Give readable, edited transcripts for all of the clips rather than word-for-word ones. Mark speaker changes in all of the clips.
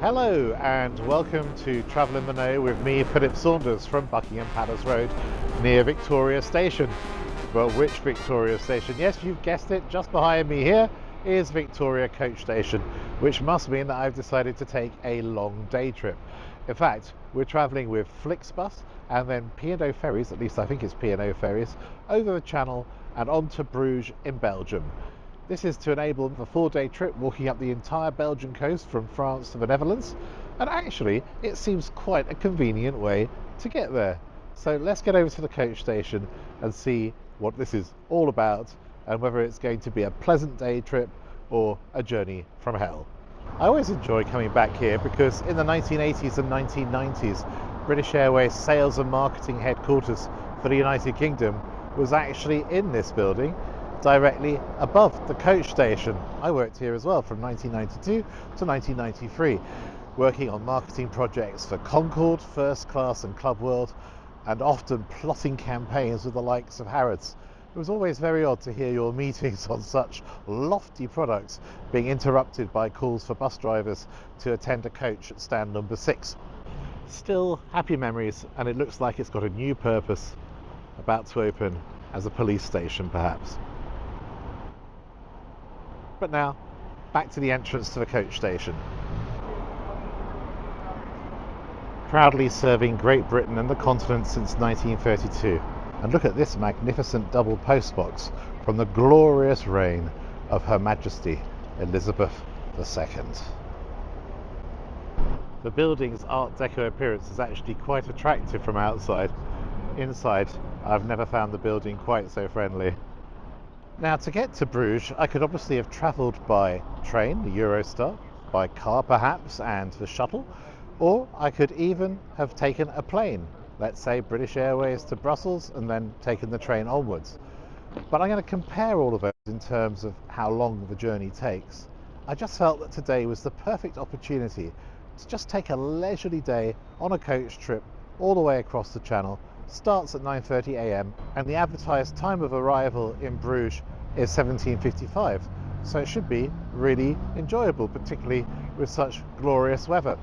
Speaker 1: Hello and welcome to Travel in the Know with me, Philip Saunders, from Buckingham Palace Road near Victoria Station. Well, which Victoria Station? Yes, you've guessed it, just behind me here is Victoria Coach Station, which must mean that I've decided to take a long day trip. In fact, we're travelling with Flixbus and then P&O Ferries, at least I think it's P&O Ferries, over the Channel and on to Bruges in Belgium. This is to enable a 4-day trip walking up the entire Belgian coast from France to the Netherlands, and actually it seems quite a convenient way to get there. So let's get over to the coach station and see what this is all about and whether it's going to be a pleasant day trip or a journey from hell. I always enjoy coming back here because in the 1980s and 1990s, British Airways sales and marketing headquarters for the United Kingdom was actually in this building, directly above the coach station. I worked here as well from 1992 to 1993, working on marketing projects for Concorde, First Class and Club World, and often plotting campaigns with the likes of Harrods. It was always very odd to hear your meetings on such lofty products being interrupted by calls for bus drivers to attend a coach at stand number 6. Still happy memories, and it looks like it's got a new purpose, about to open as a police station perhaps. But now, back to the entrance to the coach station. Proudly serving Great Britain and the continent since 1932. And look at this magnificent double postbox from the glorious reign of Her Majesty Elizabeth II. The building's Art Deco appearance is actually quite attractive from outside. Inside, I've never found the building quite so friendly. Now, to get to Bruges, I could obviously have travelled by train, the Eurostar, by car perhaps, and the shuttle, or I could even have taken a plane, let's say British Airways to Brussels, and then taken the train onwards. But I'm going to compare all of those in terms of how long the journey takes. I just felt that today was the perfect opportunity to just take a leisurely day on a coach trip all the way across the Channel. Starts at 9:30 a.m. and the advertised time of arrival in Bruges is 17:55, so it should be really enjoyable, particularly with such glorious weather.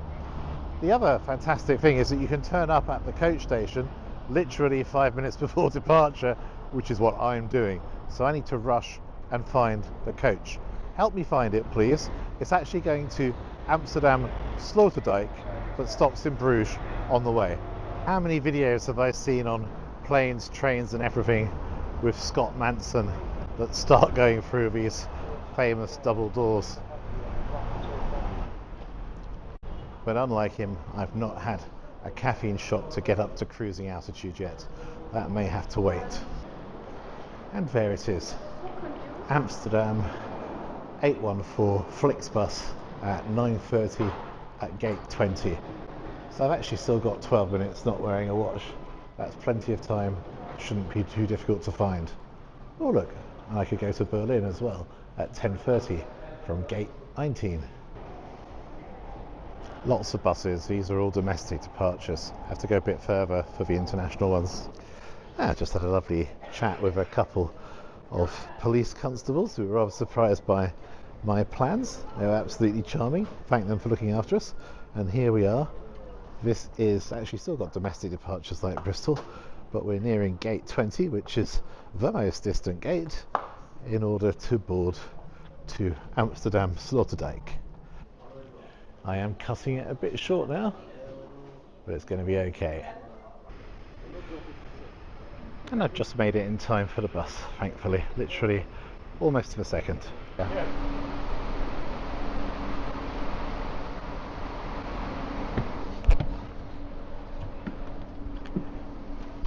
Speaker 1: The other fantastic thing is that you can turn up at the coach station literally 5 minutes before departure, which is what I'm doing. So I need to rush and find the coach. Help me find it, please. It's actually going to Amsterdam Sloterdijk, but stops in Bruges on the way. How many videos have I seen on planes, trains and everything with Scott Manson that start going through these famous double doors? But unlike him, I've not had a caffeine shot to get up to cruising altitude yet. That may have to wait. And there it is. Amsterdam 814 Flixbus at 9:30 at gate 20. So I've actually still got 12 minutes not wearing a watch. That's plenty of time, shouldn't be too difficult to find. Oh look, I could go to Berlin as well at 10:30 from gate 19. Lots of buses, these are all domestic departures. Have to go a bit further for the international ones. I just had a lovely chat with a couple of police constables who were rather surprised by my plans. They were absolutely charming. Thank them for looking after us. And here we are. This is actually still got domestic departures like Bristol, but we're nearing gate 20, which is the most distant gate, in order to board to Amsterdam Sloterdijk. I am cutting it a bit short now, but it's going to be okay. And I've just made it in time for the bus, thankfully, literally almost to the second. Yeah.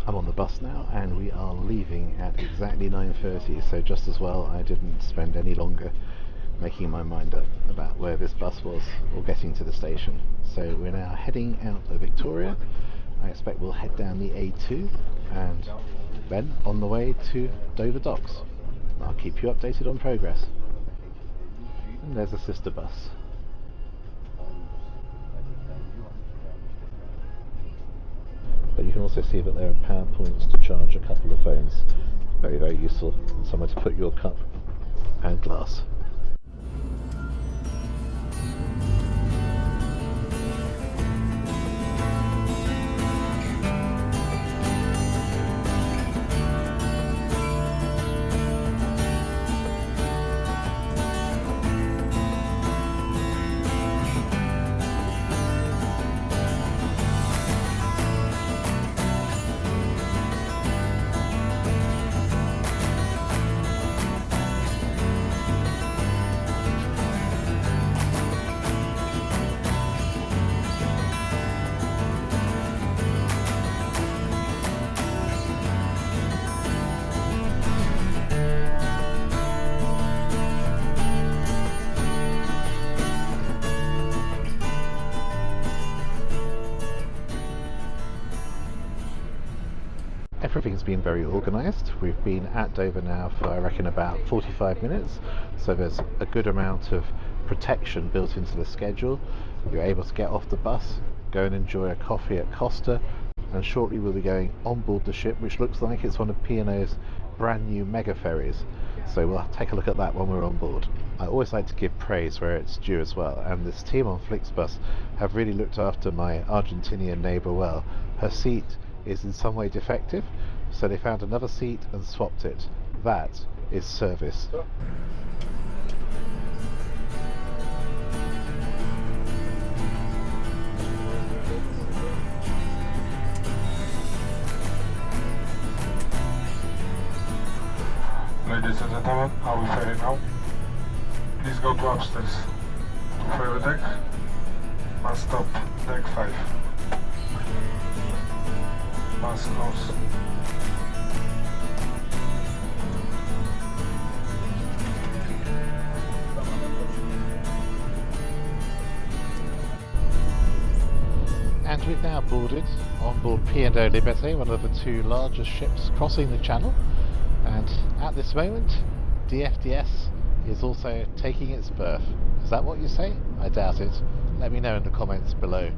Speaker 1: I'm on the bus now and we are leaving at exactly 9:30, so just as well I didn't spend any longer making my mind up about where this bus was or getting to the station. So we're now heading out of Victoria. I expect we'll head down the A2 and then on the way to Dover Docks. I'll keep you updated on progress. And there's a sister bus. But you can also see that there are power points to charge a couple of phones. Very, very useful. And somewhere to put your cup and glass. Everything's been very organised. We've been at Dover now for I reckon about 45 minutes, so there's a good amount of protection built into the schedule. You're able to get off the bus, go and enjoy a coffee at Costa, and shortly we'll be going on board the ship, which looks like it's one of P&O's brand new mega ferries. So we'll take a look at that when we're on board. I always like to give praise where it's due as well, and this team on Flixbus have really looked after my Argentinian neighbour well. Her seat is in some way defective, so they found another seat and swapped it. That is service.
Speaker 2: Ladies and gentlemen, Calais Ferry now. Please go to upstairs to ferry deck. Must stop deck 5. Must close.
Speaker 1: And we've now boarded on board P&O Liberté, one of the two largest ships crossing the channel. And at this moment, DFDS is also taking its berth. Is that what you say? I doubt it. Let me know in the comments below.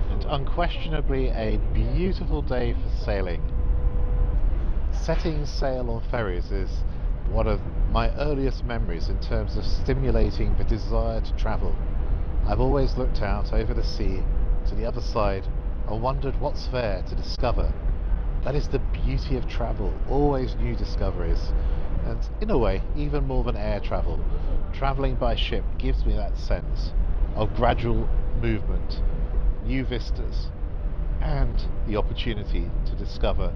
Speaker 1: And unquestionably a beautiful day for sailing. Setting sail on ferries is one of my earliest memories in terms of stimulating the desire to travel. I've always looked out over the sea to the other side and wondered what's there to discover. That is the beauty of travel, always new discoveries. And in a way, even more than air travel, travelling by ship gives me that sense of gradual movement, new vistas, and the opportunity to discover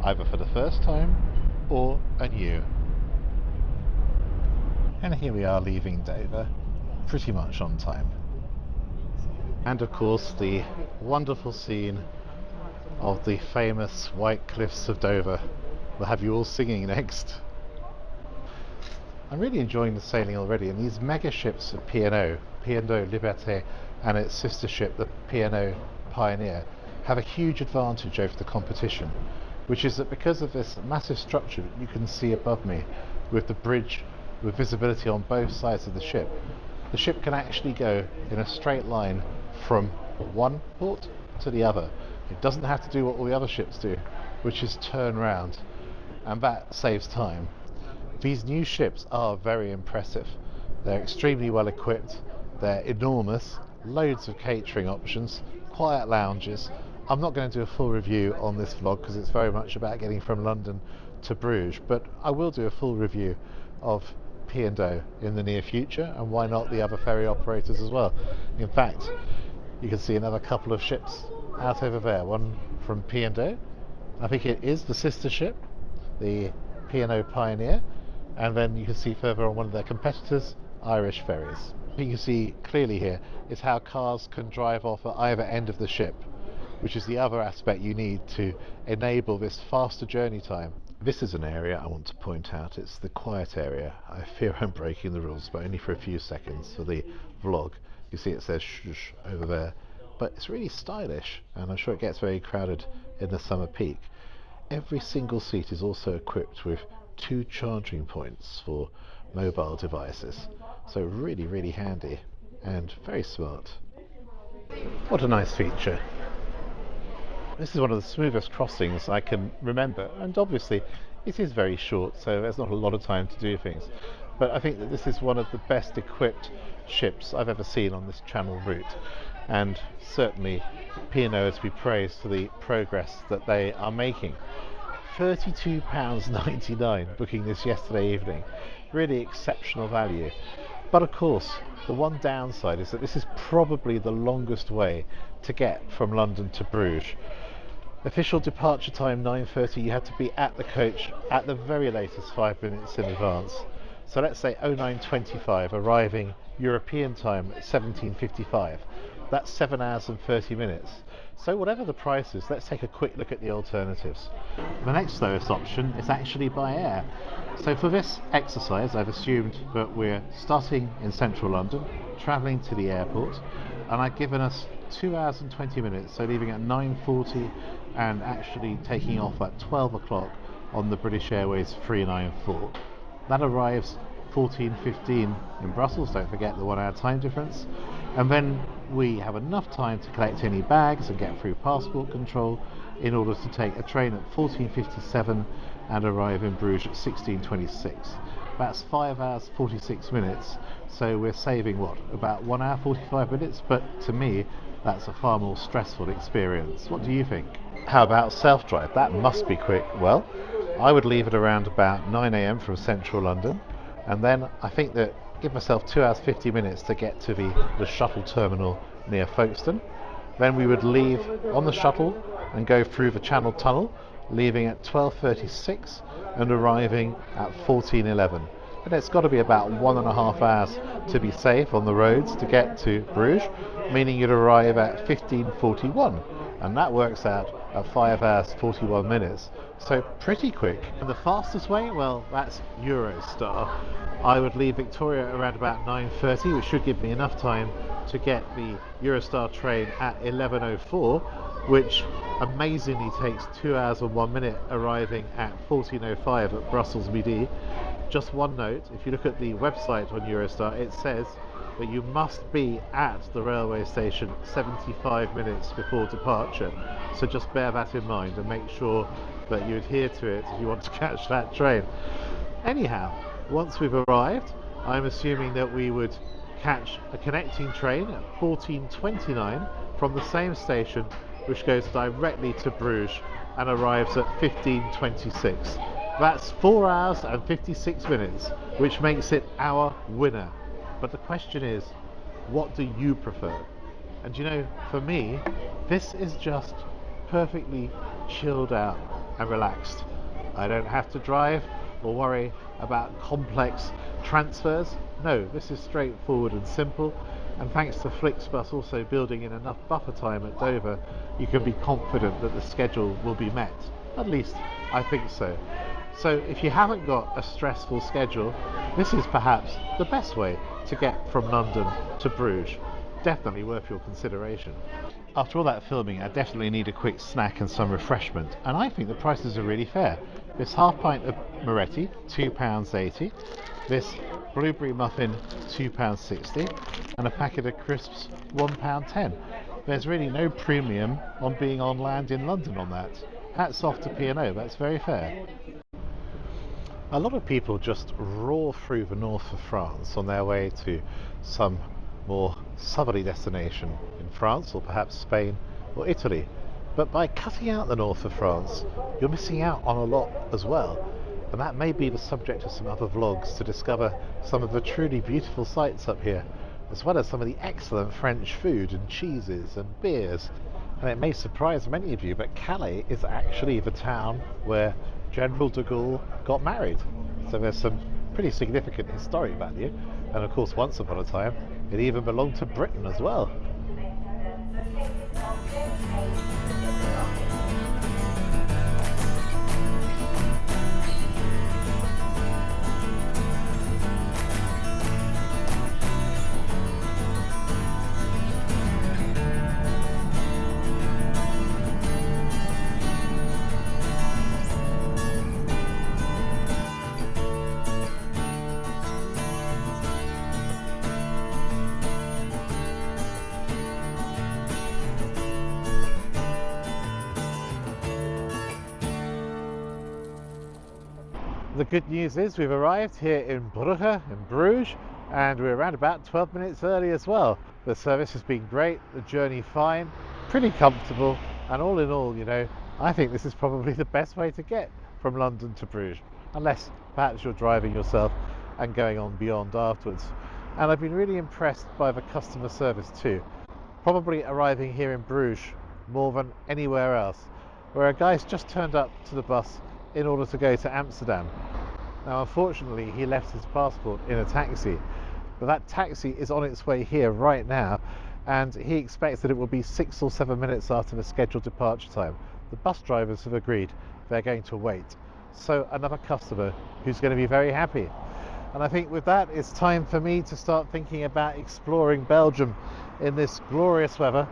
Speaker 1: either for the first time or anew. And here we are leaving Dover, pretty much on time. And of course the wonderful scene of the famous white cliffs of Dover will have you all singing next. I'm really enjoying the sailing already, and these mega ships of P&O Liberté and its sister ship the P&O Pioneer have a huge advantage over the competition, which is that because of this massive structure that you can see above me with the bridge with visibility on both sides of the ship can actually go in a straight line from one port to the other. It doesn't have to do what all the other ships do, which is turn round, and that saves time. These new ships are very impressive. They're extremely well equipped, they're enormous, loads of catering options, quiet lounges. I'm not going to do a full review on this vlog because it's very much about getting from London to Bruges, but I will do a full review of P&O in the near future, and why not the other ferry operators as well. In fact, you can see another couple of ships out over there, one from P&O, I think it is the sister ship, the P&O Pioneer, and then you can see further on one of their competitors, Irish Ferries. What you can see clearly here is how cars can drive off at either end of the ship, which is the other aspect you need to enable this faster journey time. This is an area I want to point out. It's the quiet area. I fear I'm breaking the rules, but only for a few seconds for the vlog. You see it says shh over there, but it's really stylish, and I'm sure it gets very crowded in the summer peak. Every single seat is also equipped with 2 charging points for mobile devices, so really handy and very smart. What a nice feature. This is one of the smoothest crossings I can remember, and obviously it is very short, so there's not a lot of time to do things, but I think that this is one of the best equipped ships I've ever seen on this channel route, and certainly P&O is to be praised for the progress that they are making. £32.99 booking this yesterday evening, really exceptional value. But of course the one downside is that this is probably the longest way to get from London to Bruges. Official departure time 9:30, you have to be at the coach at the very latest 5 minutes in advance. So let's say 09:25, arriving European time at 17:55. That's 7 hours and 30 minutes. So whatever the price is, let's take a quick look at the alternatives. The next lowest option is actually by air. So for this exercise, I've assumed that we're starting in central London, travelling to the airport, and I've given us 2 hours and 20 minutes, so leaving at 9:40 and actually taking off at 12 o'clock on the British Airways 394. That arrives 14:15 in Brussels, don't forget the 1 hour time difference, and then we have enough time to collect any bags and get through passport control in order to take a train at 14:57 and arrive in Bruges at 16:26. That's 5 hours 46 minutes, so we're saving what, about 1 hour 45 minutes, but to me that's a far more stressful experience. What do you think? How about self-drive? That must be quick. Well, I would leave it around about 9 a.m. from central London, and then I think that give myself 2 hours 50 minutes to get to the shuttle terminal near Folkestone. Then we would leave on the shuttle and go through the Channel Tunnel, leaving at 12:36 and arriving at 14:11. And it's got to be about 1.5 hours to be safe on the roads to get to Bruges, meaning you'd arrive at 15:41, and that works out at 5 hours 41 minutes. So pretty quick. And the fastest way, well, that's Eurostar. I would leave Victoria around about 9:30, which should give me enough time to get the Eurostar train at 11:04, which amazingly takes 2 hours and 1 minute, arriving at 14:05 at Brussels Midi. Just one note, if you look at the website on Eurostar, it says that you must be at the railway station 75 minutes before departure. So just bear that in mind and make sure that you adhere to it if you want to catch that train. Anyhow, once we've arrived, I'm assuming that we would catch a connecting train at 14:29 from the same station, which goes directly to Bruges and arrives at 15:26. That's 4 hours and 56 minutes, which makes it our winner. But the question is, what do you prefer? And you know, for me, this is just perfectly chilled out and relaxed. I don't have to drive or worry about complex transfers. No, this is straightforward and simple, and thanks to Flixbus also building in enough buffer time at Dover, you can be confident that the schedule will be met. At least I think so. So if you haven't got a stressful schedule, this is perhaps the best way to get from London to Bruges. Definitely worth your consideration. After all that filming, I definitely need a quick snack and some refreshment, and I think the prices are really fair. This half pint of Moretti, £2.80. This blueberry muffin, £2.60, and a packet of crisps, £1.10. There's really no premium on being on land in London on that. Hats off to P&O, that's very fair. A lot of people just roar through the north of France on their way to some more southerly destination in France, or perhaps Spain or Italy. But by cutting out the north of France, you're missing out on a lot as well. And that may be the subject of some other vlogs, to discover some of the truly beautiful sights up here, as well as some of the excellent French food and cheeses and beers. And it may surprise many of you, but Calais is actually the town where General de Gaulle got married. So there's some pretty significant historic value. And of course, once upon a time, it even belonged to Britain as well. The good news is we've arrived here in Brugge, in Bruges, and we're around about 12 minutes early as well. The service has been great, the journey fine, pretty comfortable, and all in all, you know, I think this is probably the best way to get from London to Bruges, unless perhaps you're driving yourself and going on beyond afterwards. And I've been really impressed by the customer service too, probably arriving here in Bruges more than anywhere else, where a guy's just turned up to the bus in order to go to Amsterdam. Now unfortunately he left his passport in a taxi, but that taxi is on its way here right now, and he expects that it will be 6 or 7 minutes after the scheduled departure time. The bus drivers have agreed they're going to wait. So another customer who's going to be very happy. And I think with that, it's time for me to start thinking about exploring Belgium in this glorious weather.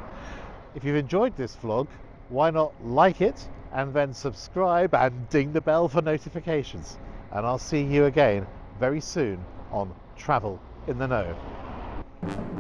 Speaker 1: If you've enjoyed this vlog, why not like it and then subscribe and ding the bell for notifications. And I'll see you again very soon on Travel in the Know.